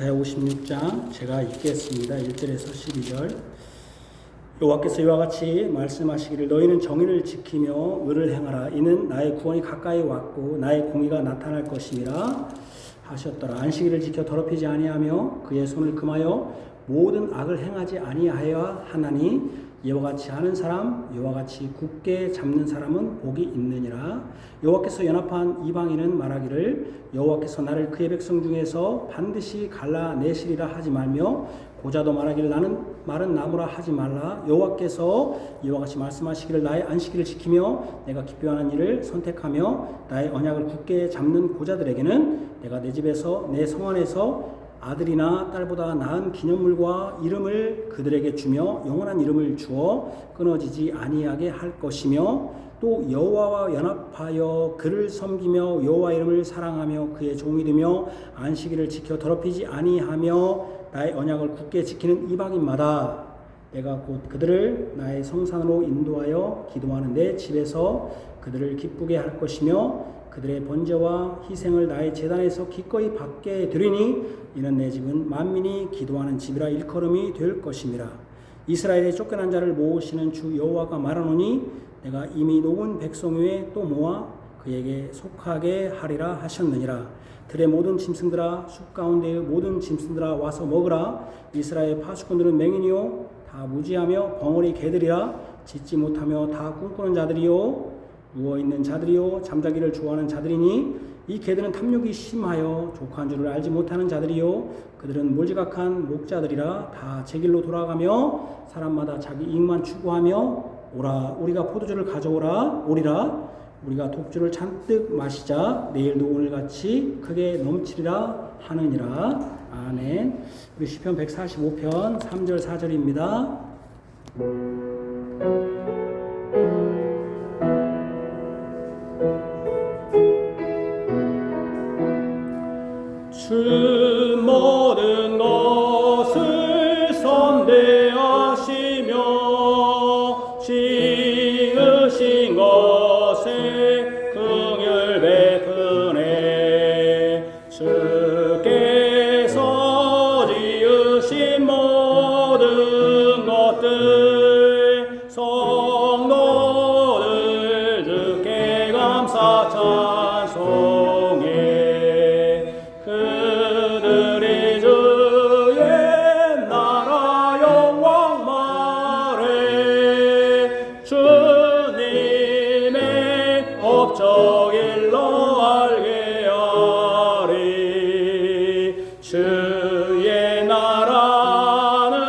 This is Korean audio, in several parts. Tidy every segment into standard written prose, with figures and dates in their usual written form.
이사야 56장 제가 읽겠습니다. 1절에서 12절. 여호와께서 이와 같이 말씀하시기를 너희는 정의를 지키며 의를 행하라. 이는 나의 구원이 가까이 왔고 나의 공의가 나타날 것임이라 하셨더라. 안식일을 지켜 더럽히지 아니하며 그의 손을 금하여 모든 악을 행하지 아니하여야 하나니 이와 같이 하는 사람, 이와 같이 굳게 잡는 사람은 복이 있느니라. 여호와께서 연합한 이방인은 말하기를 여호와께서 나를 그의 백성 중에서 반드시 갈라내시리라 하지 말며 고자도 말하기를 나는 마른 나무라 하지 말라. 여호와께서 이와 같이 말씀하시기를 나의 안식일을 지키며 내가 기뻐하는 일을 선택하며 나의 언약을 굳게 잡는 고자들에게는 내가 내 집에서 내 성 안에서 아들이나 딸보다 나은 기념물과 이름을 그들에게 주며 영원한 이름을 주어 끊어지지 아니하게 할 것이며 또 여호와와 연합하여 그를 섬기며 여호와 이름을 사랑하며 그의 종이 되며 안식일을 지켜 더럽히지 아니하며 나의 언약을 굳게 지키는 이방인마다 내가 곧 그들을 나의 성산으로 인도하여 기도하는 내 집에서 그들을 기쁘게 할 것이며 그들의 번제와 희생을 나의 제단에서 기꺼이 받게 되리니 이는 내 집은 만민이 기도하는 집이라 일컬음이 될 것임이라. 이스라엘의 쫓겨난 자를 모으시는 주 여호와가 말하노니 내가 이미 녹은 백성 위에 또 모아 그에게 속하게 하리라 하셨느니라. 들의 모든 짐승들아 숲 가운데의 모든 짐승들아 와서 먹으라. 이스라엘 파수꾼들은 맹인이요 다 무지하며 벙어리 개들이라. 짖지 못하며 다 꿈꾸는 자들이요 누워있는 자들이요 잠자기를 좋아하는 자들이니 이 개들은 탐욕이 심하여 족한 줄을 알지 못하는 자들이요 그들은 몰지각한 목자들이라. 다 제 길로 돌아가며 사람마다 자기 이익만 추구하며 오라 우리가 포도주를 가져오라 오리라. 우리가 독주를 잔뜩 마시자 내일도 오늘같이 크게 넘치리라 하느니라. 아멘. 우리 시편 145편 3절 4절입니다. 주 모든 것을 선대하시며 지으신 것에 긍휼 베푸네. 주께서 지으신 모든 것들 성도들 주께 감사 찬송해. 그들이 주의 나라 영광 말해 주님의 업적 일러 알게 하리. 주의 나라는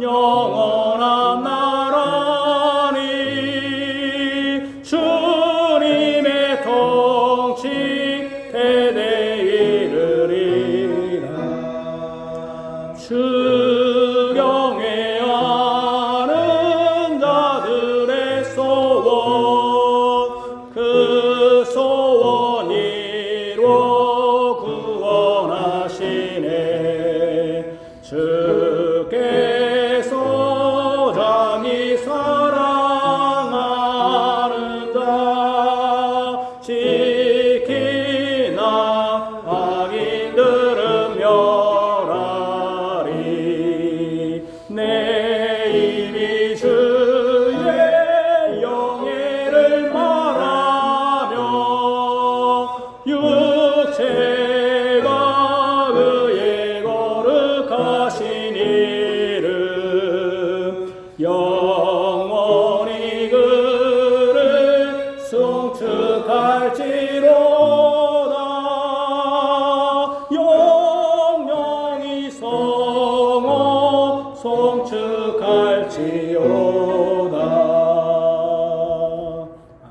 영원한 나라니 주님의 통치 대대 주 경외하는 자들의 소원 그 소원 이루어 구원하시네. 주께서 자기 사랑하는 자 지키나 악인들은 내 입이 주의 영예를 말하며 육체가 그의 거룩하신 이름 영원히 그를 송축할지로다. 영영이 성호 송축할지로다.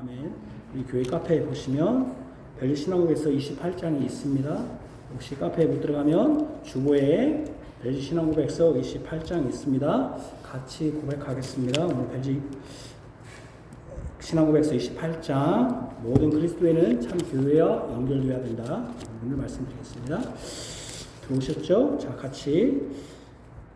아멘. 우리 교회 카페에 보시면 벨리신앙국에서 28장이 있습니다. 혹시 카페에 못 들어가면 주보에 벨리신앙국에서 28장이 있습니다. 같이 고백하겠습니다. 오늘 벨리신앙국에서 28장 모든 그리스도인은 참 교회와 연결되어야 된다. 오늘 말씀드리겠습니다. 들어오셨죠? 자, 같이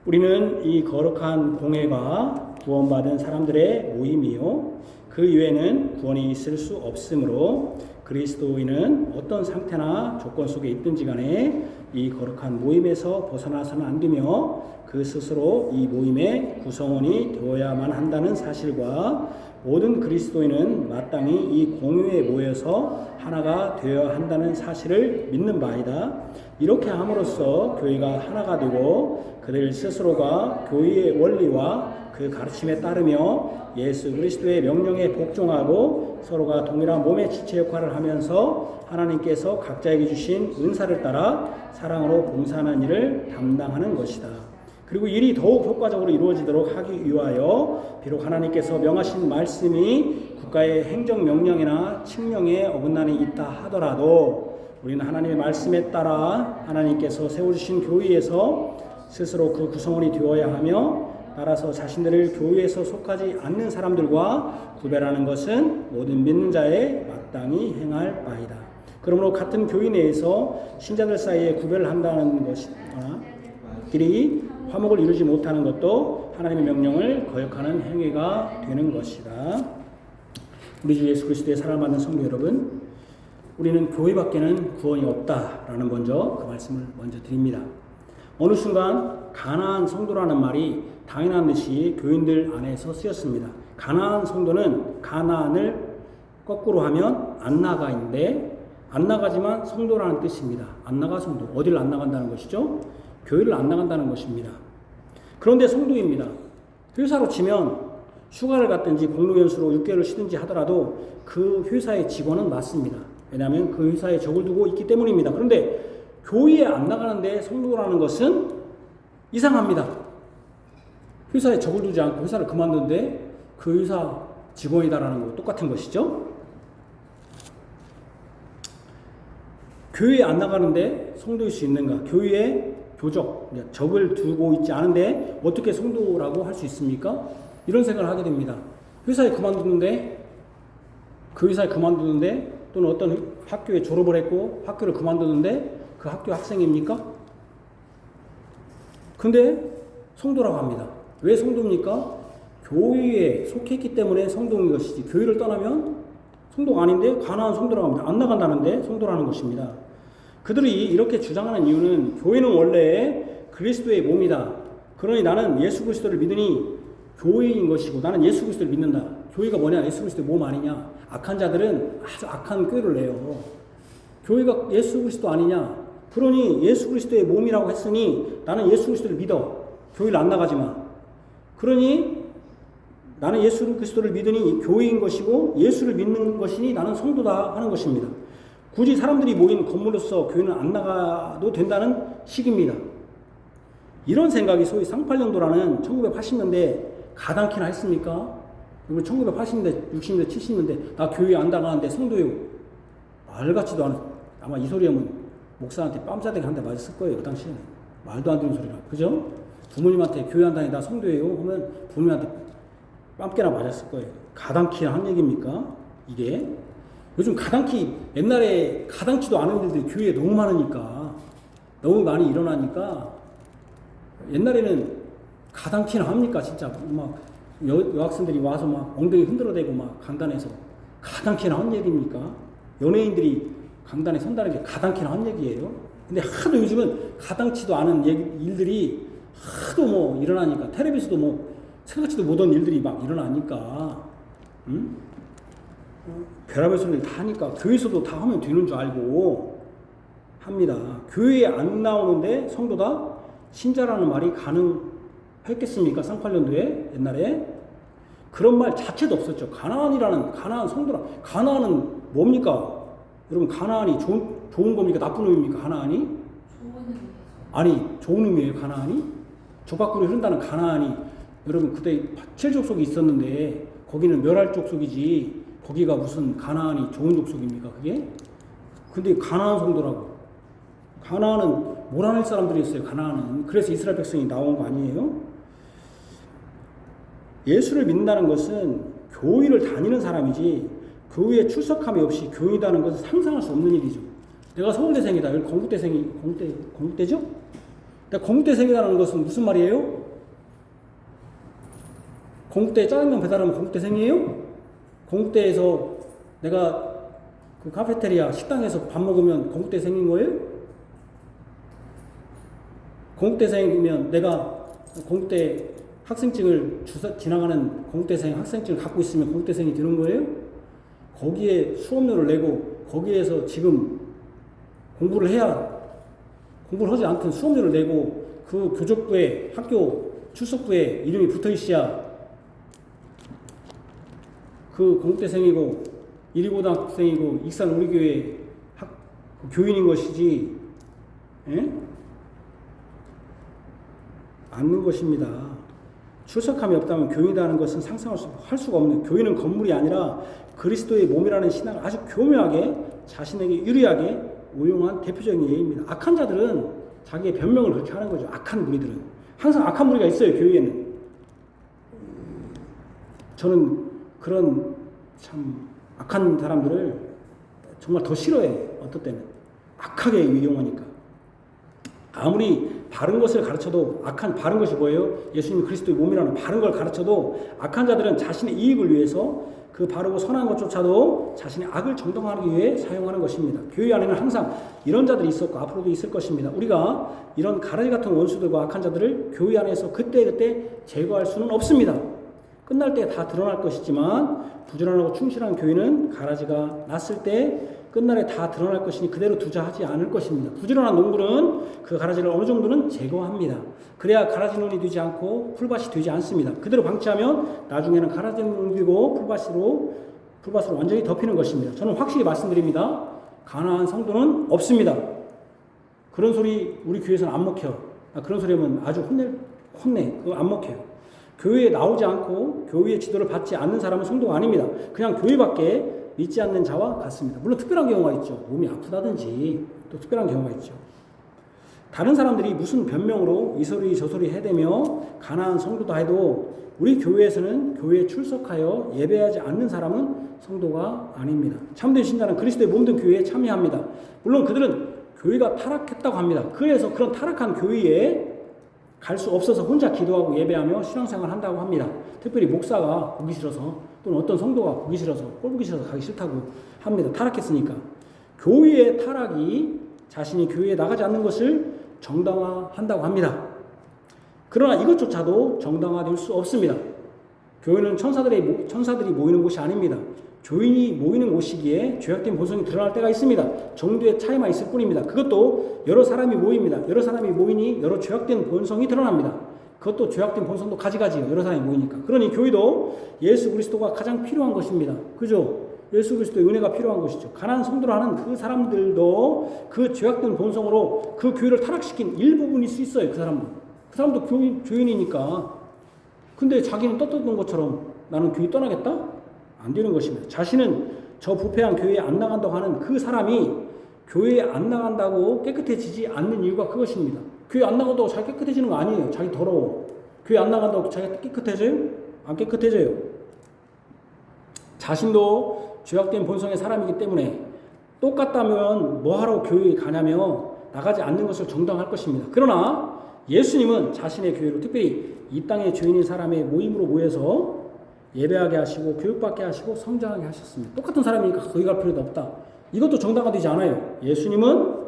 우리는 이 거룩한 공회가 구원받은 사람들의 모임이요 그 이외에는 구원이 있을 수 없으므로 그리스도인은 어떤 상태나 조건 속에 있든지 간에 이 거룩한 모임에서 벗어나서는 안 되며 그 스스로 이 모임의 구성원이 되어야만 한다는 사실과 모든 그리스도인은 마땅히 이 공유에 모여서 하나가 되어야 한다는 사실을 믿는 바이다. 이렇게 함으로써 교회가 하나가 되고 그들 스스로가 교회의 원리와 그 가르침에 따르며 예수 그리스도의 명령에 복종하고 서로가 동일한 몸의 지체 역할을 하면서 하나님께서 각자에게 주신 은사를 따라 사랑으로 봉사하는 일을 담당하는 것이다. 그리고 일이 더욱 효과적으로 이루어지도록 하기 위하여 비록 하나님께서 명하신 말씀이 국가의 행정명령이나 칙령에 어긋나는 있다 하더라도 우리는 하나님의 말씀에 따라 하나님께서 세워주신 교회에서 스스로 그 구성원이 되어야 하며 따라서 자신들을 교회에서 속하지 않는 사람들과 구별하는 것은 모든 믿는 자의 마땅히 행할 바이다. 그러므로 같은 교회 내에서 신자들 사이에 구별을 한다는 것이나 그들이 화목을 이루지 못하는 것도 하나님의 명령을 거역하는 행위가 되는 것이다. 우리 주 예수 그리스도의 사랑을 받는 성도 여러분, 우리는 교회밖에는 구원이 없다라는 먼저 그 말씀을 먼저 드립니다. 어느 순간 가나안 성도라는 말이 당연한 듯이 교인들 안에서 쓰였습니다. 가나안 성도는 가나안을 거꾸로 하면 안 나가인데 안 나가지만 성도라는 뜻입니다. 안 나가 성도. 어디를 안 나간다는 것이죠? 교회를 안 나간다는 것입니다. 그런데 성도입니다. 회사로 치면 휴가를 갔든지 공로연수로 6개월을 쉬든지 하더라도 그 회사의 직원은 맞습니다. 왜냐하면 그 회사에 적을 두고 있기 때문입니다. 그런데 교회에 안 나가는데 성도라는 것은 이상합니다. 회사에 적을 두지 않고 회사를 그만두는데 그 회사 직원이다라는 거 똑같은 것이죠. 교회에 안 나가는데 성도일 수 있는가? 교회에 적을 두고 있지 않은데 어떻게 성도라고 할 수 있습니까? 이런 생각을 하게 됩니다. 회사에 그만두는데 또는 어떤 학교에 졸업을 했고 학교를 그만두는데 그 학교 학생입니까? 근데 성도라고 합니다. 왜 성도입니까? 교회에 속했기 때문에 성도인 것이지 교회를 떠나면 성도가 아닌데 가나안 성도라고 합니다. 안 나간다는데 성도라는 것입니다. 그들이 이렇게 주장하는 이유는 교회는 원래 그리스도의 몸이다. 그러니 나는 예수 그리스도를 믿으니 교회인 것이고 나는 예수 그리스도를 믿는다. 교회가 뭐냐? 예수 그리스도의 몸 아니냐? 악한 자들은 아주 악한 꾀를 내요. 교회가 예수 그리스도 아니냐? 그러니 예수 그리스도의 몸이라고 했으니 나는 예수 그리스도를 믿어. 교회를 안 나가지만. 그러니 나는 예수 그리스도를 믿으니 교회인 것이고 예수를 믿는 것이니 나는 성도다 하는 것입니다. 굳이 사람들이 모인 건물로서 교회는 안 나가도 된다는 식입니다. 이런 생각이 소위 쌍팔년도라는 1980년대 가당키나 했습니까? 1980년대, 60년대, 70년대 나 교회 안 나가는데 성도예요. 말 같지도 않은 아마 이 소리 하면 목사한테 뺨싸대기 한 대 맞았을 거예요. 그 당시에는. 말도 안 되는 소리라. 그죠? 부모님한테 교회 안 다니다 성도예요 하면 부모님한테 뺨깨나 맞았을 거예요. 가당키나 한 얘기입니까? 이게 요즘 옛날에 가당치도 않은 일들이 교회에 너무 많으니까 너무 많이 일어나니까 옛날에는 가당키나 합니까? 진짜 막 여학생들이 와서 막 엉덩이 흔들어대고 막 강단에서 가당키나 한 얘기입니까? 연예인들이 강단에 선다는 게 가당키나 한 얘기예요. 근데 하도 요즘은 가당치도 않은 일들이 하도 뭐 일어나니까 텔레비에서도 뭐 생각지도 못한 일들이 막 일어나니까 별의별 소리를 다 하니까 교회에서도 다 하면 되는 줄 알고 합니다. 교회에 안 나오는데 성도다? 신자라는 말이 가능했겠습니까? 쌍팔년도에 옛날에 그런 말 자체도 없었죠. 가나안 성도라. 가나안은 뭡니까? 여러분 가나안이 좋은 겁니까? 나쁜 의미입니까? 가나안이? 아니 좋은 의미예요. 가나안이? 조각구리 흐른다는 가나안이 여러분 그때 7족속이 있었는데 거기는 멸할 족속이지 거기가 무슨 가나안이 좋은 족속입니까? 그게? 근데 가나안 성도라고. 가나안은 몰아낼 사람들이었어요. 가나안은. 그래서 이스라엘 백성이 나온 거 아니에요? 예수를 믿는다는 것은 교회를 다니는 사람이지 교회에 출석함이 없이 교인이라는 것은 상상할 수 없는 일이죠. 내가 서울대생이다. 여기 건국대죠? 내가 건국대생이라는 것은 무슨 말이에요? 건국대에 짜장면 배달하면 건국대생이에요? 건국대에서 내가 그 카페테리아 식당에서 밥 먹으면 건국대생인 거예요? 공대생이면 내가 공대 학생증을 지나가는 공대생 학생증을 갖고 있으면 공대생이 되는 거예요? 거기에 수업료를 내고 거기에서 지금 공부를 하지 않든 수업료를 내고 그 교적부에 학교 출석부에 이름이 붙어 있어야 그 공대생이고 이리고등학생이고 익산 우리 교회 교인인 것이지, 예? 않는 것입니다. 출석함이 없다면 교인이라는 것은 상상할 수가 없는, 교인은 건물이 아니라 그리스도의 몸이라는 신앙을 아주 교묘하게 자신에게 유리하게 오용한 대표적인 예입니다. 악한 자들은 자기의 변명을 그렇게 하는 거죠. 악한 무리들은 항상 악한 무리가 있어요. 교회에는. 저는 그런 참 악한 사람들을 정말 더 싫어해요. 어떨 때는 악하게 이용하니까. 아무리 바른 것을 가르쳐도 바른 것이 뭐예요? 예수님 그리스도의 몸이라는 바른 걸 가르쳐도 악한 자들은 자신의 이익을 위해서 그 바르고 선한 것조차도 자신의 악을 정당화하기 위해 사용하는 것입니다. 교회 안에는 항상 이런 자들이 있었고 앞으로도 있을 것입니다. 우리가 이런 가라지 같은 원수들과 악한 자들을 교회 안에서 그때그때 제거할 수는 없습니다. 끝날 때 다 드러날 것이지만 부지런하고 충실한 교회는 가라지가 났을 때 끝날에 다 드러날 것이니 그대로 두자 하지 않을 것입니다. 부지런한 농부는 그 가라지를 어느 정도는 제거합니다. 그래야 가라지눈이 되지 않고 풀밭이 되지 않습니다. 그대로 방치하면 나중에는 가라지눈이 되고 풀밭으로 완전히 덮이는 것입니다. 저는 확실히 말씀드립니다. 가난한 성도는 없습니다. 그런 소리 우리 교회에서는 안 먹혀요. 그런 소리 하면 아주 혼내. 그거 안 먹혀요. 교회에 나오지 않고 교회의 지도를 받지 않는 사람은 성도가 아닙니다. 그냥 교회밖에 믿지 않는 자와 같습니다. 물론 특별한 경우가 있죠. 몸이 아프다든지 또 특별한 경우가 있죠. 다른 사람들이 무슨 변명으로 이 소리 저 소리 해대며 가난한 성도다 해도 우리 교회에서는 교회에 출석하여 예배하지 않는 사람은 성도가 아닙니다. 참된 신자는 그리스도의 몸된 교회에 참여합니다. 물론 그들은 교회가 타락했다고 합니다. 그래서 그런 타락한 교회에 갈 수 없어서 혼자 기도하고 예배하며 신앙생활 한다고 합니다. 특별히 목사가 보기 싫어서 또는 어떤 성도가 보기 싫어서 꼴 보기 싫어서 가기 싫다고 합니다. 타락했으니까. 교회의 타락이 자신이 교회에 나가지 않는 것을 정당화한다고 합니다. 그러나 이것조차도 정당화될 수 없습니다. 교회는 천사들이 모이는 곳이 아닙니다. 교인이 모이는 곳이기에 죄악된 본성이 드러날 때가 있습니다. 정도의 차이만 있을 뿐입니다. 그것도 여러 사람이 모입니다. 여러 사람이 모이니 여러 죄악된 본성이 드러납니다. 그것도 죄악된 본성도 가지가지요. 여러 사람이 모이니까. 그러니 교회도 예수 그리스도가 가장 필요한 것입니다. 그죠? 예수 그리스도의 은혜가 필요한 것이죠. 가난한 성도를 하는 그 사람들도 그 죄악된 본성으로 그 교회를 타락시킨 일부분일 수 있어요. 그 사람도 교인이니까. 근데 자기는 떳떳한 것처럼 나는 교회 떠나겠다? 안 되는 것입니다. 자신은 저 부패한 교회에 안 나간다고 하는 그 사람이 교회에 안 나간다고 깨끗해지지 않는 이유가 그것입니다. 교회 안 나간다고 자기 깨끗해지는 거 아니에요. 자기 더러워. 교회 안 나간다고 자기가 깨끗해져요? 안 깨끗해져요. 자신도 죄악된 본성의 사람이기 때문에 똑같다면 뭐하러 교회에 가냐며 나가지 않는 것을 정당할 것입니다. 그러나 예수님은 자신의 교회로 특별히 이 땅의 죄인인 사람의 모임으로 모여서 예배하게 하시고 교육받게 하시고 성장하게 하셨습니다. 똑같은 사람이니까 거기 갈 필요도 없다. 이것도 정당화되지 않아요. 예수님은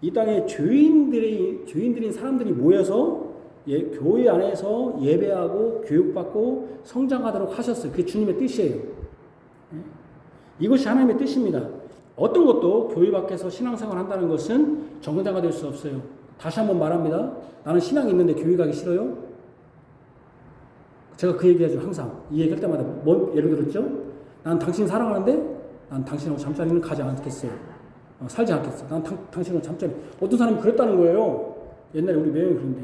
이 땅의 죄인들인 사람들이 모여서 교회 안에서 예배하고 교육받고 성장하도록 하셨어요. 그게 주님의 뜻이에요. 이것이 하나님의 뜻입니다. 어떤 것도 교회 밖에서 신앙생활 한다는 것은 정당화될 수 없어요. 다시 한번 말합니다. 나는 신앙이 있는데 교회 가기 싫어요? 제가 그 얘기하죠. 항상 이 얘기할 때마다 예를 들었죠. 난 당신 사랑하는데 난 당신하고 잠자리는 가지 않겠어요. 살지 않겠어. 난 당신하고 잠자리. 어떤 사람이 그랬다는 거예요. 옛날에 우리 매형이 그런데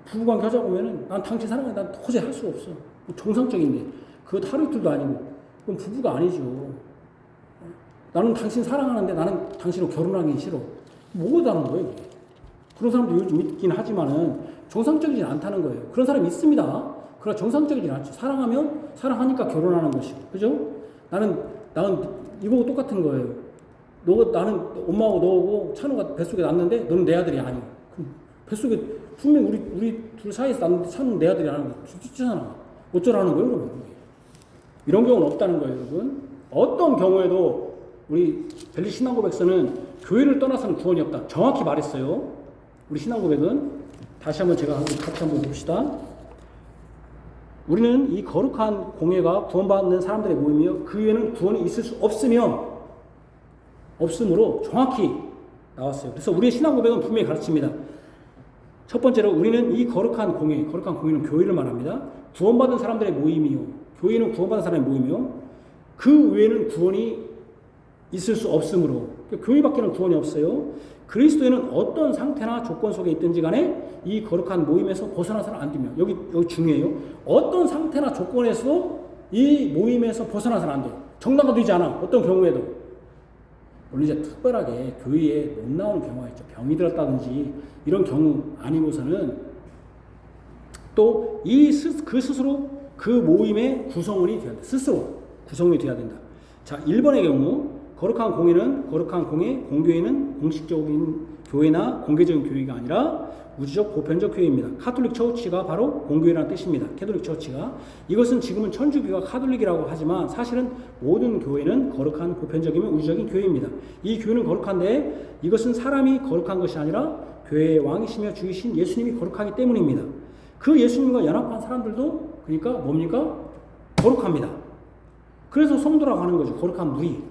부부관계 하자고 하면은 난 당신 사랑해. 난 도저히 할 수가 없어. 정상적인데 그것도 하루 이틀도 아니고 그건 부부가 아니죠. 나는 당신 사랑하는데 나는 당신하고 결혼하기 싫어. 뭐라는 거예요 이게. 그런 사람도 요즘 있긴 하지만은 정상적이진 않다는 거예요. 그런 사람이 있습니다. 그러나 정상적이진 않죠. 사랑하니까 결혼하는 것이고, 그죠? 나는 이거하고 똑같은 거예요. 나는 엄마하고 너하고 찬우가 뱃속에 났는데 너는 내 아들이 아니야. 그럼 뱃속에 분명 우리 둘 사이에서 났는데 찬우는 내 아들이 아니야. 진짜잖아. 어쩌라는 거예요, 그러면? 이런 경우는 없다는 거예요, 여러분. 어떤 경우에도 우리 벨리 신앙고백서는 교회를 떠나서는 구원이 없다. 정확히 말했어요. 우리 신앙 고백은 다시 한번 제가 같이 한번 봅시다. 우리는 이 거룩한 공예가 구원받는 사람들의 모임이요 그 위에는 구원이 있을 수 없으므로 정확히 나왔어요. 그래서 우리의 신앙 고백은 분명히 가르칩니다. 첫 번째로 우리는 이 거룩한 공예는 교회를 말합니다. 구원받은 사람들의 모임이요 교회는 구원받은 사람의 모임이요 그 외에는 구원이 있을 수 없으므로 교회밖에는 구원이 없어요. 그리스도인은 어떤 상태나 조건 속에 있든지 간에 이 거룩한 모임에서 벗어나서는 안 됩니다. 여기 중요해요. 어떤 상태나 조건에서 이 모임에서 벗어나서는 안 돼요. 정당화 되지 않아. 어떤 경우에도. 물론 이제 특별하게 교회에 못 나오는 경우가 있죠. 병이 들었다든지 이런 경우 아니고서는 또 그 스스로 그 모임의 구성원이 되어야 된다. 스스로 구성원이 되어야 된다. 자, 1번의 경우 거룩한 공예, 공교회는 공식적인 교회나 공개적인 교회가 아니라 우주적 보편적 교회입니다. 카톨릭 처치가 바로 공교회라는 뜻입니다. 캐톨릭 처치가. 이것은 지금은 천주교가 카톨릭이라고 하지만 사실은 모든 교회는 거룩한 보편적이면 우주적인 교회입니다. 이 교회는 거룩한데 이것은 사람이 거룩한 것이 아니라 교회의 왕이시며 주이신 예수님이 거룩하기 때문입니다. 그 예수님과 연합한 사람들도 그러니까 뭡니까? 거룩합니다. 그래서 성도라고 하는 거죠. 거룩한 무리.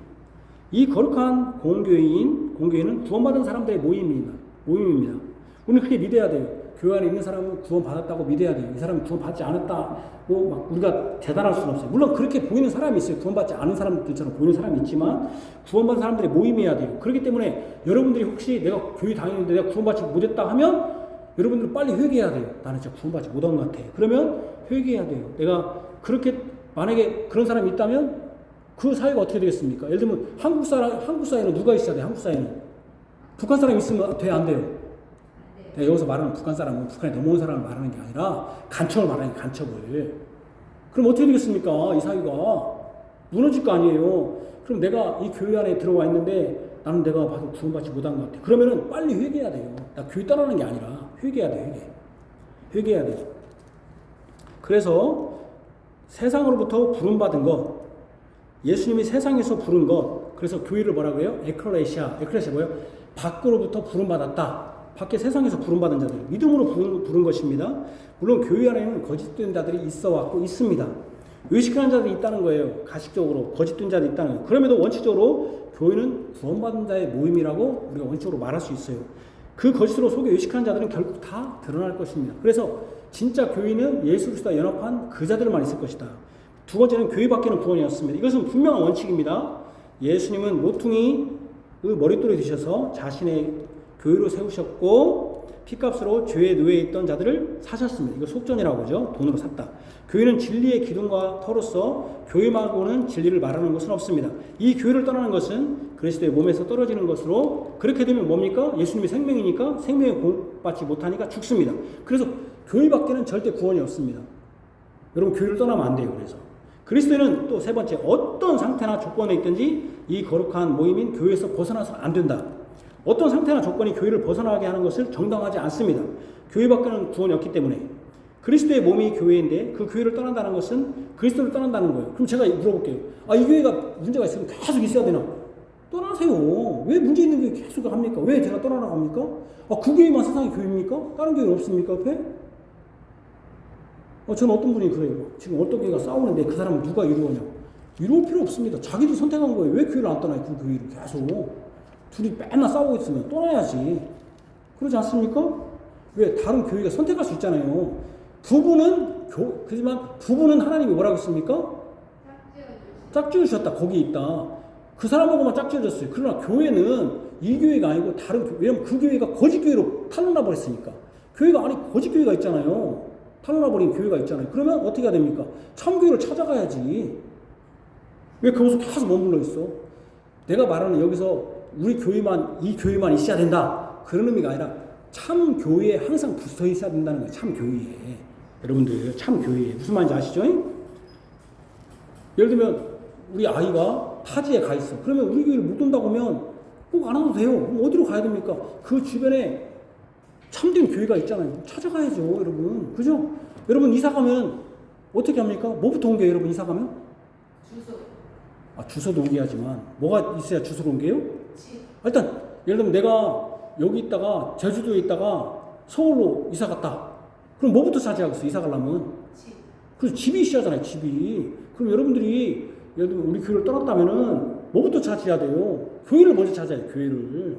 이 거룩한 공교회는 구원받은 사람들의 모임입니다. 우리는 그렇게 믿어야 돼요. 교회 안에 있는 사람은 구원받았다고 믿어야 돼요. 이 사람은 구원받지 않았다고 막 우리가 대단할 수는 없어요. 물론 그렇게 보이는 사람이 있어요. 구원받지 않은 사람들처럼 보이는 사람이 있지만 구원받은 사람들의 모임이어야 돼요. 그렇기 때문에 여러분들이 혹시 내가 교회 다니는데 내가 구원받지 못했다 하면 여러분들은 빨리 회개해야 돼요. 나는 진짜 구원받지 못한 것 같아. 그러면 회개해야 돼요. 내가 그렇게 만약에 그런 사람이 있다면 그 사회가 어떻게 되겠습니까? 예를 들면 한국 사회는 누가 있어야 돼? 한국 사회는 북한 사람이 있으면 돼? 안 돼요? 네, 여기서 말하는 북한 사람은 북한에 넘어온 사람을 말하는 게 아니라 간첩을 말하는 거예요. 간첩을. 그럼 어떻게 되겠습니까? 이 사회가 무너질 거 아니에요. 그럼 내가 이 교회 안에 들어와 있는데 나는 내가 봐도 구원받지 못한 것 같아. 그러면은 빨리 회개해야 돼요. 나 교회 떠나는 게 아니라 회개해야 돼. 회개해야 돼요. 그래서 세상으로부터 부름받은 것, 예수님이 세상에서 부른 것, 그래서 교회를 뭐라 그래요? 에클레시아 뭐예요? 밖으로부터 부름받았다. 밖에 세상에서 부름받은 자들, 믿음으로 부른 것입니다. 물론 교회 안에는 거짓된 자들이 있어 왔고 있습니다. 의식하는 자들이 있다는 거예요. 가식적으로 거짓된 자들이 있다는 거예요. 그럼에도 원칙적으로 교회는 구원받은 자의 모임이라고 우리가 원칙적으로 말할 수 있어요. 그 거짓으로 속에 의식하는 자들은 결국 다 드러날 것입니다. 그래서 진짜 교회는 예수 그리스도와 연합한 그 자들만 있을 것이다. 두 번째는 교회밖에는 구원이었습니다. 이것은 분명한 원칙입니다. 예수님은 모퉁이 그 머릿돌에 드셔서 자신의 교회로 세우셨고 피값으로 죄의 노예에 있던 자들을 사셨습니다. 이거 속전이라고 하죠. 돈으로 샀다. 교회는 진리의 기둥과 터로서 교회 말고는 진리를 말하는 것은 없습니다. 이 교회를 떠나는 것은 그리스도의 몸에서 떨어지는 것으로 그렇게 되면 뭡니까? 예수님이 생명이니까 생명에 공받지 못하니까 죽습니다. 그래서 교회 밖에는 절대 구원이 없습니다. 여러분 교회를 떠나면 안 돼요. 그래서 그리스도인은 또 세 번째 어떤 상태나 조건에 있든지 이 거룩한 모임인 교회에서 벗어나서는 안 된다. 어떤 상태나 조건이 교회를 벗어나게 하는 것을 정당하지 않습니다. 교회 밖에는 구원이 없기 때문에 그리스도의 몸이 교회인데 그 교회를 떠난다는 것은 그리스도를 떠난다는 거예요. 그럼 제가 물어볼게요. 이 교회가 문제가 있으면 계속 있어야 되나? 떠나세요. 왜 문제 있는 교회 계속 합니까? 왜 제가 떠나라고 합니까? 그 교회만 세상의 교회입니까? 다른 교회는 없습니까? 옆에? 저는 어떤 분이 그래요. 지금 어떤 교회가 싸우는데 그 사람은 누가 이루어냐? 이룰 필요 없습니다. 자기도 선택한 거예요. 왜 교회를 안 떠나요? 그 교회를 계속. 둘이 맨날 싸우고 있으면 떠나야지. 그러지 않습니까? 왜? 다른 교회가 선택할 수 있잖아요. 그지만 부부는 하나님이 뭐라고 했습니까? 짝지어주셨다. 거기 있다. 그 사람하고만 짝지어졌어요. 그러나 교회는 이 교회가 아니고 다른 교회. 왜냐면 그 교회가 거짓교회로 탈로나 버렸으니까. 교회가 아니 거짓교회가 있잖아요. 탈로나 버린 교회가 있잖아요. 그러면 어떻게 해야 됩니까? 참교회를 찾아가야지. 왜 거기서 계속 머물러 있어? 내가 말하는 여기서 우리 교회만 이 교회만 있어야 된다. 그런 의미가 아니라 참 교회에 항상 붙어 있어야 된다는 거예요. 참 교회에. 여러분들 참 교회에. 무슨 말인지 아시죠? 예를 들면 우리 아이가 타지에 가 있어. 그러면 우리 교회를 못 온다고 하면 꼭 안 와도 돼요. 그럼 어디로 가야 됩니까? 그 주변에 참된 교회가 있잖아요. 찾아가야죠, 여러분. 그죠? 여러분 이사 가면 어떻게 합니까? 뭐부터 옮겨요, 여러분 이사 가면? 주소. 주소도 옮겨야지만 뭐가 있어야 주소를 옮겨요? 일단 예를 들면 내가 여기 있다가 제주도에 있다가 서울로 이사 갔다. 그럼 뭐부터 차지하겠어? 이사 가려면. 그래서 집이 있어야잖아요. 집이. 그럼 여러분들이 예를 들면 우리 교회를 떠났다면은 뭐부터 차지해야 돼요? 교회를 먼저 찾아야 돼요. 교회를.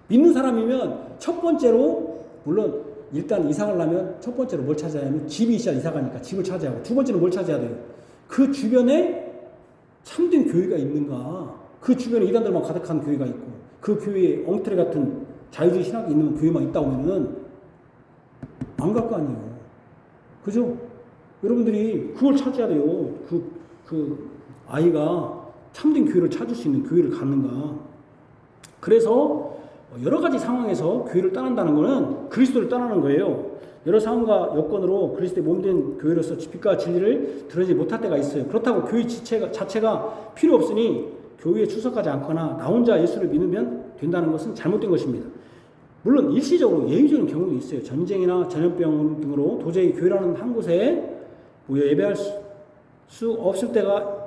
믿는 사람이면 첫 번째로 물론 일단 이사 가려면 첫 번째로 뭘 찾아야 하면 집이 있어야 이사 가니까 집을 찾아야 하고 두 번째는 뭘 찾아야 돼요? 그 주변에 참된 교회가 있는가? 그 주변에 이단들만 가득한 교회가 있고 그 교회에 엉터리 같은 자유주의 신학이 있는 교회만 있다 보면은 안 갈 거 아니에요. 그죠? 여러분들이 그걸 찾아야 돼요. 그 아이가 참된 교회를 찾을 수 있는 교회를 갖는가. 그래서 여러 가지 상황에서 교회를 떠난다는 것은 그리스도를 떠나는 거예요. 여러 상황과 여건으로 그리스도의 몸된 교회로서 빛과 진리를 드러내지 못할 때가 있어요. 그렇다고 교회 자체가 필요 없으니 교회에 출석하지 않거나 나 혼자 예수를 믿으면 된다는 것은 잘못된 것입니다. 물론 일시적으로 예외적인 경우도 있어요. 전쟁이나 전염병 등으로 도저히 교회라는 한 곳에 모여 예배할 수 없을 때도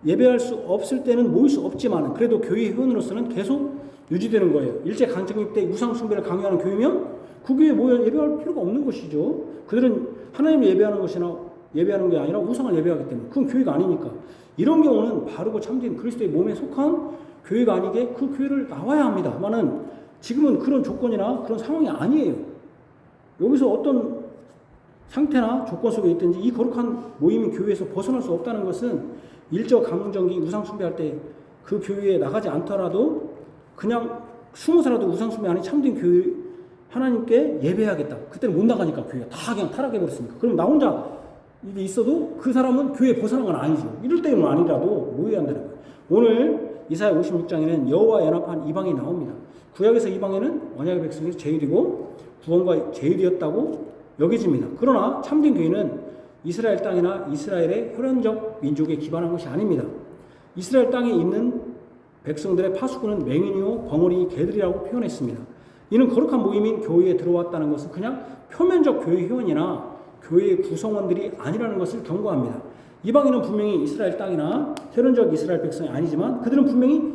예배할 수 없을 때는 모일 수 없지만 그래도 교회 회원으로서는 계속 유지되는 거예요. 일제 강점기 때 우상 숭배를 강요하는 교회면 그 교회에 모여 예배할 필요가 없는 것이죠. 그들은 하나님을 예배하는 게 아니라 우상을 예배하기 때문에 그건 교회가 아니니까. 이런 경우는 바르고 참된 그리스도의 몸에 속한 교회가 아니게 그 교회를 나와야 합니다만은 지금은 그런 조건이나 그런 상황이 아니에요. 여기서 어떤 상태나 조건 속에 있든지 이 거룩한 모임인 교회에서 벗어날 수 없다는 것은 일제 강점기 우상 숭배할 때 그 교회에 나가지 않더라도 그냥 숨어서라도 우상 숭배 아닌 참된 교회 하나님께 예배하겠다. 그때는 못 나가니까 교회가 다 그냥 타락해버렸으니까. 그럼 나 혼자 이게 있어도 그 사람은 교회에 벗어난 건 아니죠. 이럴 때는 아니라도 모여야 한다는 거예요. 오늘 이사야 56장에는 여호와 연합한 이방이 나옵니다. 구약에서 이방에는 언약의 백성에서 제일이고 구원과 제일이었다고 여겨집니다. 그러나 참된 교회는 이스라엘 땅이나 이스라엘의 혈연적 민족에 기반한 것이 아닙니다. 이스라엘 땅에 있는 백성들의 파수꾼은 맹인이요 벙어리 개들이라고 표현했습니다. 이는 거룩한 모임인 교회에 들어왔다는 것은 그냥 표면적 교회 회원이나 교회의 구성원들이 아니라는 것을 경고합니다. 이방인은 분명히 이스라엘 땅이나 혈연적 이스라엘 백성이 아니지만 그들은 분명히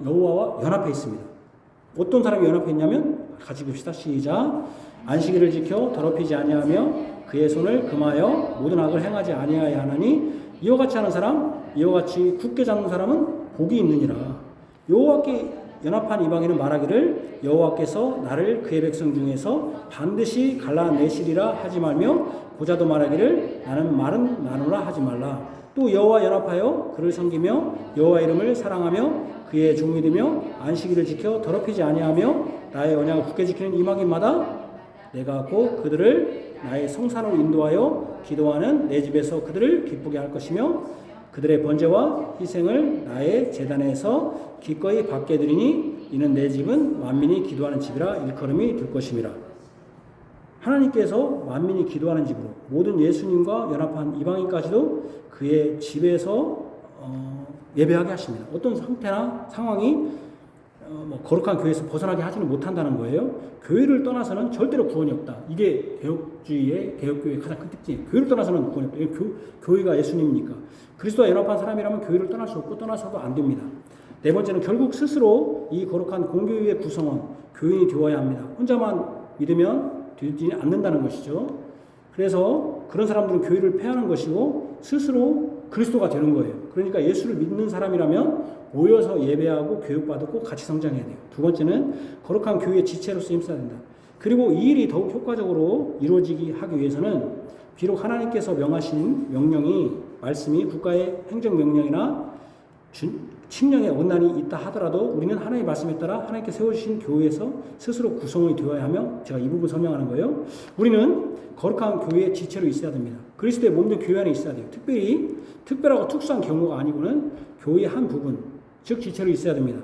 여호와와 연합해 있습니다. 어떤 사람이 연합해 있냐면 같이 봅시다. 시작. 안식일을 지켜 더럽히지 아니하며 그의 손을 금하여 모든 악을 행하지 아니하야 하나니 이와 같이 하는 사람 이와 같이 굳게 잡는 사람은 복이 있느니라. 여호와께 연합한 이방인은 말하기를 여호와께서 나를 그의 백성 중에서 반드시 갈라내시리라 하지 말며 고자도 말하기를 나는 말은 나누라 하지 말라. 또 여호와 연합하여 그를 섬기며 여호와 이름을 사랑하며 그의 종이 되며 안식일을 지켜 더럽히지 아니하며 나의 언약을 굳게 지키는 이방인마다 내가 곧 그들을 나의 성산으로 인도하여 기도하는 내 집에서 그들을 기쁘게 할 것이며 그들의 번제와 희생을 나의 제단에서 기꺼이 받게 드리니 이는 내 집은 만민이 기도하는 집이라 일컬음이 될 것임이라. 하나님께서 만민이 기도하는 집으로 모든 예수님과 연합한 이방인까지도 그의 집에서 예배하게 하십니다. 어떤 상태나 상황이 거룩한 교회에서 벗어나게 하지는 못한다는 거예요. 교회를 떠나서는 절대로 구원이 없다. 이게 개혁교회의 가장 큰 특징이에요. 교회를 떠나서는 구원이 없다. 교회가 예수님이니까. 그리스도와 연합한 사람이라면 교회를 떠날 수 없고 떠나서도 안 됩니다. 네 번째는 결국 스스로 이 거룩한 공교회의 구성원, 교인이 되어야 합니다. 혼자만 믿으면 되지 않는다는 것이죠. 그래서 그런 사람들은 교회를 폐하는 것이고 스스로 그리스도가 되는 거예요. 그러니까 예수를 믿는 사람이라면 모여서 예배하고 교육받고 같이 성장해야 돼요. 두 번째는 거룩한 교회의 지체로서 힘써야 된다. 그리고 이 일이 더욱 효과적으로 이루어지기 하기 위해서는 비록 하나님께서 명하신 말씀이 국가의 행정명령이나 칙령에 원난이 있다 하더라도 우리는 하나님의 말씀에 따라 하나님께 세워주신 교회에서 스스로 구성원이 되어야 하며 제가 이 부분 설명하는 거예요. 우리는 거룩한 교회의 지체로 있어야 됩니다. 그리스도의 몸된 교회 안에 있어야 돼요. 특별하고 특수한 경우가 아니고는 교회의 한 부분, 즉 지체로 있어야 됩니다.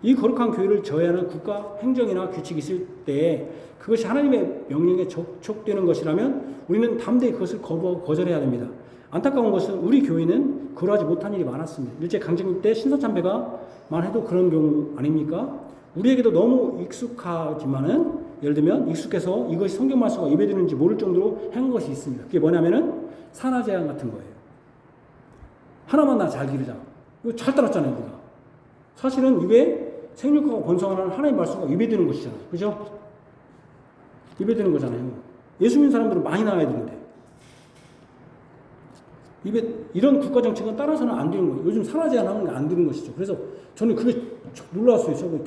이 거룩한 교회를 저해하는 국가 행정이나 규칙이 있을 때 그것이 하나님의 명령에 적촉되는 것이라면 우리는 담대히 그것을 거절해야 됩니다. 안타까운 것은 우리 교회는 그러하지 못한 일이 많았습니다. 일제 강점기 때 신사참배가만 해도 그런 경우 아닙니까? 우리에게도 너무 익숙하지만은 예를 들면 익숙해서 이것이 성경 말씀과 예배드리는지 모를 정도로 행한 것이 있습니다. 그게 뭐냐면은 산화제한 같은 거예요. 하나만 나 잘 기르자. 이거 잘 따랐잖아요, 우리가. 사실은 이게 생육하고 번성하는 하나님 말씀과 위배되는 것이잖아요. 그죠? 위배되는 거잖아요. 예수 믿는 사람들은 많이 나와야 되는데. 이런 국가 정책은 따라서는 안 되는 거예요. 요즘 산하 제한하는 게 안 되는 것이죠. 그래서 저는 그게 놀라웠어요.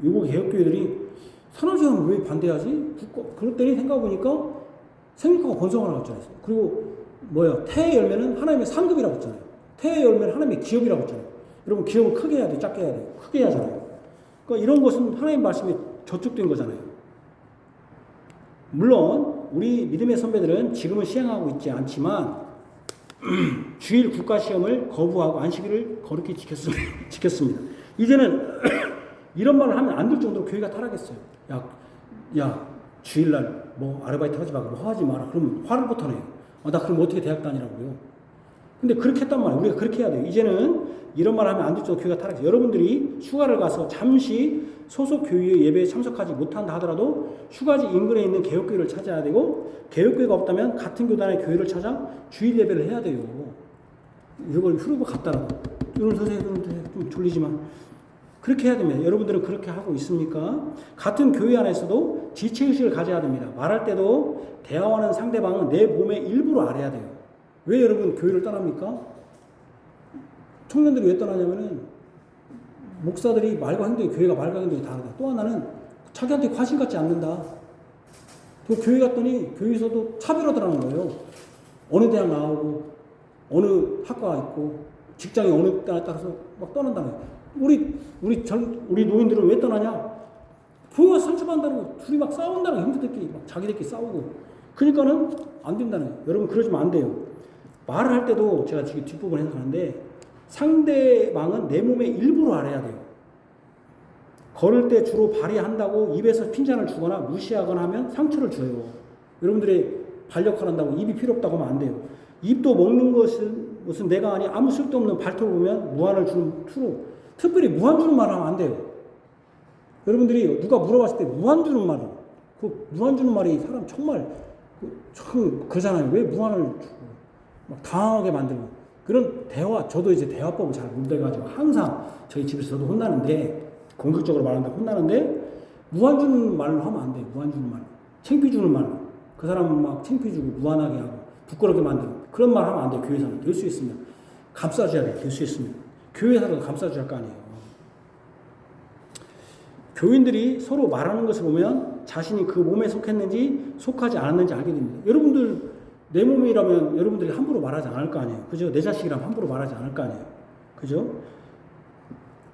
외국 개혁교회들이 산하 제한을 왜 반대하지? 그랬더니 생각해보니까 생육하고 번성하는 거잖아요. 그리고 태의 열매는 하나님의 상급이라고 했잖아요. 태의 열매는 하나님의 기업이라고 했잖아요. 여러분, 기업을 크게 해야 돼, 작게 해야 돼? 크게 하잖아요. 그러니까 이런 것은 하나님 말씀에 저촉된 거잖아요. 물론 우리 믿음의 선배들은 지금은 시행하고 있지 않지만 주일 국가시험을 거부하고 안식일을 거룩히 지켰습니다. 이제는 이런 말을 하면 안 될 정도로 교회가 타락했어요. 야, 주일날 아르바이트 하지 말고 하지 마라. 그러면 화를 못하네요. 나 그럼 어떻게 대학 다니라고요? 근데 그렇게 했단 말이에요. 우리가 그렇게 해야 돼요. 이제는 이런 말 하면 안 될 정도로 교회가 타락했어요. 여러분들이 휴가를 가서 잠시 소속 교회의 예배에 참석하지 못한다 하더라도 휴가지 인근에 있는 개혁교회를 찾아야 되고, 개혁교회가 없다면 같은 교단의 교회를 찾아 주일 예배를 해야 돼요. 이걸 흐르고 갔다라고. 오늘 선생님은 좀 졸리지만 그렇게 해야 됩니다. 여러분들은 그렇게 하고 있습니까? 같은 교회 안에서도 지체의식을 가져야 됩니다. 말할 때도 대화하는 상대방은 내 몸의 일부로 알아야 돼요. 왜 여러분 교회를 떠납니까? 청년들이 왜 떠나냐면은 목사들이 말과 행동이, 교회가 말과 행동이 다르다. 또 하나는 자기한테 관심 갖지 않는다. 또 교회 갔더니 교회에서도 차별하더라는 거예요. 어느 대학 나오고 어느 학과가 있고 직장이 어느 때에 따라서 막 떠난다는 거예요. 우리 노인들은 왜 떠나냐? 교회가 상처받는다는 거예요. 둘이 막 싸운다는 거예요. 형제들끼리 막 자기들끼리 싸우고. 그러니까는 안 된다는 거예요. 여러분, 그러시면 안 돼요. 말을 할 때도 제가 지금 뒷부분 해석하는데 상대방은 내 몸의 일부로 알아야 돼요. 걸을 때 주로 발휘한다고 입에서 핀잔을 주거나 무시하거나 하면 상처를 줘요. 여러분들의 반력을 한다고 입이 필요 없다고 하면 안 돼요. 입도 먹는 것은 무슨 내가 아니 아무 쓸데없는 발톱을 보면 무한을 주는 투로, 특별히 무한 주는 말을 하면 안 돼요. 여러분들이 누가 물어봤을 때 무한 주는 말을, 그 무한 주는 말이 사람 정말 참 그러잖아요. 왜 무한을 주고 막 당황하게 만들고. 그런 대화, 저도 이제 대화법을 잘 못해가지고 항상 저희 집에서 저도 혼나는데, 공격적으로 말한다 혼나는데, 무한 주는 말로 하면 안 돼요. 무한 주는 말로. 창피 주는 말로. 그 사람은 막 창피 주고 무한하게 하고 부끄럽게 만들고 그런 말 하면 안 돼요. 교회에서는. 될 수 있으면 감싸줘야 돼요. 될 수 있으면. 교회에서도 감싸줘야 할 거 아니에요. 교인들이 서로 말하는 것을 보면 자신이 그 몸에 속했는지 속하지 않았는지 알게 됩니다. 여러분들 내 몸이라면 여러분들이 함부로 말하지 않을 거 아니에요. 그죠? 내 자식이라면 함부로 말하지 않을 거 아니에요. 그죠?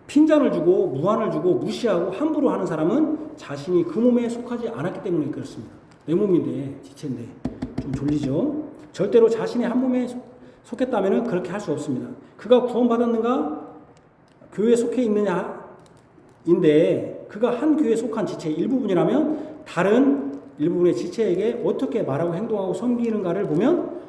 핀잔을 주고 무한을 주고 무시하고 함부로 하는 사람은 자신이 그 몸에 속하지 않았기 때문에 그렇습니다. 내 몸인데, 지체인데 좀 졸리죠? 절대로 자신의 한 몸에 속했다면 그렇게 할 수 없습니다. 그가 구원받았는가? 교회에 속해 있느냐인데, 그가 한 교회에 속한 지체의 일부분이라면 다른 일부분의 지체에게 어떻게 말하고 행동하고 섬기는가를 보면,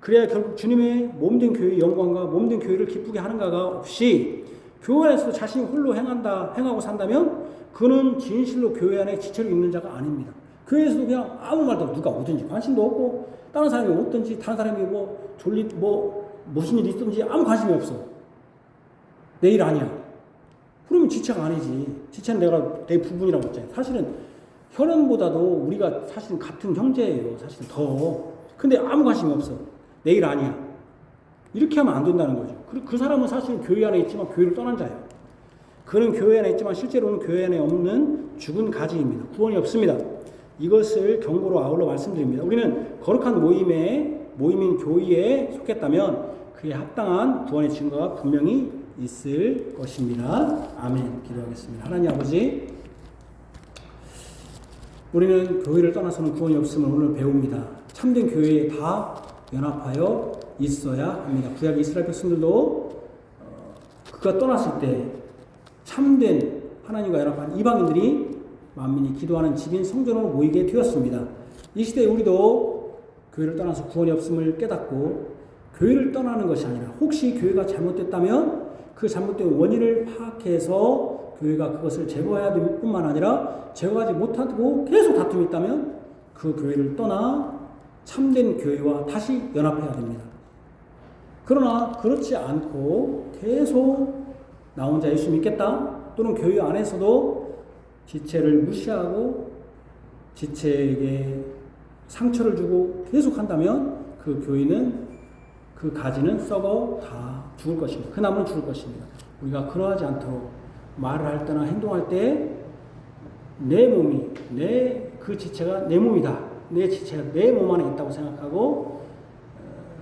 그래야 결국 주님의 몸된 교회의 영광과 몸된 교회를 기쁘게 하는가가 없이 교회 안에서도 자신이 홀로 행하고 산다면 그는 진실로 교회 안에 지체로 있는 자가 아닙니다. 교회에서도 그냥 아무 말도 없고, 누가 오든지 관심도 없고, 다른 사람이 오든지 다른 사람이 무슨 일이 있든지 아무 관심이 없어. 내 일 아니야. 그러면 지체가 아니지. 지체는 내가 내 부분이라고 했잖아요. 사실은 혈연보다도 우리가 사실은 같은 형제예요. 사실은 더. 근데 아무 관심이 없어. 내 일 아니야. 이렇게 하면 안 된다는 거죠. 그 사람은 사실은 교회 안에 있지만 교회를 떠난 자예요. 그는 교회 안에 있지만 실제로는 교회 안에 없는 죽은 가지입니다. 구원이 없습니다. 이것을 경고로 아울러 말씀드립니다. 우리는 거룩한 모임인 교회에 속했다면 그에 합당한 구원의 증거가 분명히 있을 것입니다. 아멘. 기도하겠습니다. 하나님 아버지, 우리는 교회를 떠나서는 구원이 없음을 오늘 배웁니다. 참된 교회에 다 연합하여 있어야 합니다. 구약 이스라엘 백성들도 그가 떠났을 때 참된 하나님과 연합한 이방인들이 만민이 기도하는 집인 성전으로 모이게 되었습니다. 이 시대에 우리도 교회를 떠나서 구원이 없음을 깨닫고 교회를 떠나는 것이 아니라 혹시 교회가 잘못됐다면 그 잘못된 원인을 파악해서 교회가 그것을 제거해야 될 뿐만 아니라 제거하지 못하고 계속 다툼이 있다면 그 교회를 떠나 참된 교회와 다시 연합해야 됩니다. 그러나 그렇지 않고 계속 나 혼자 예수 믿겠다, 또는 교회 안에서도 지체를 무시하고 지체에게 상처를 주고 계속한다면 그 교회는 그 가지는 썩어 다 죽을 것입니다. 그 나무는 죽을 것입니다. 우리가 그러하지 않도록 말을 할 때나 행동할 때 내 몸이 그 지체가 내 몸이다. 내 지체가 내 몸 안에 있다고 생각하고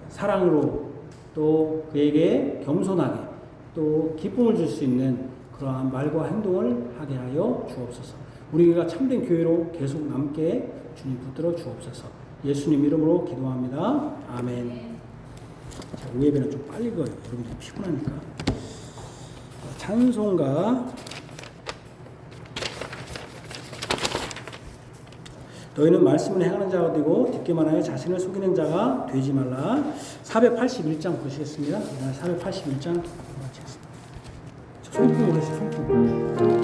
사랑으로 또 그에게 겸손하게 또 기쁨을 줄 수 있는 그러한 말과 행동을 하게 하여 주옵소서. 우리가 참된 교회로 계속 남게 주님 붙들어 주옵소서. 예수님 이름으로 기도합니다. 아멘. 자, 우예배는 좀 빨리 가요. 여러분들 피곤하니까. 찬송가 너희는 말씀을 행하는 자가 되고 듣기만 하여 자신을 속이는 자가 되지 말라. 481장 보시겠습니다. 481장 마치겠습니다. 손풍 오르시 손풍.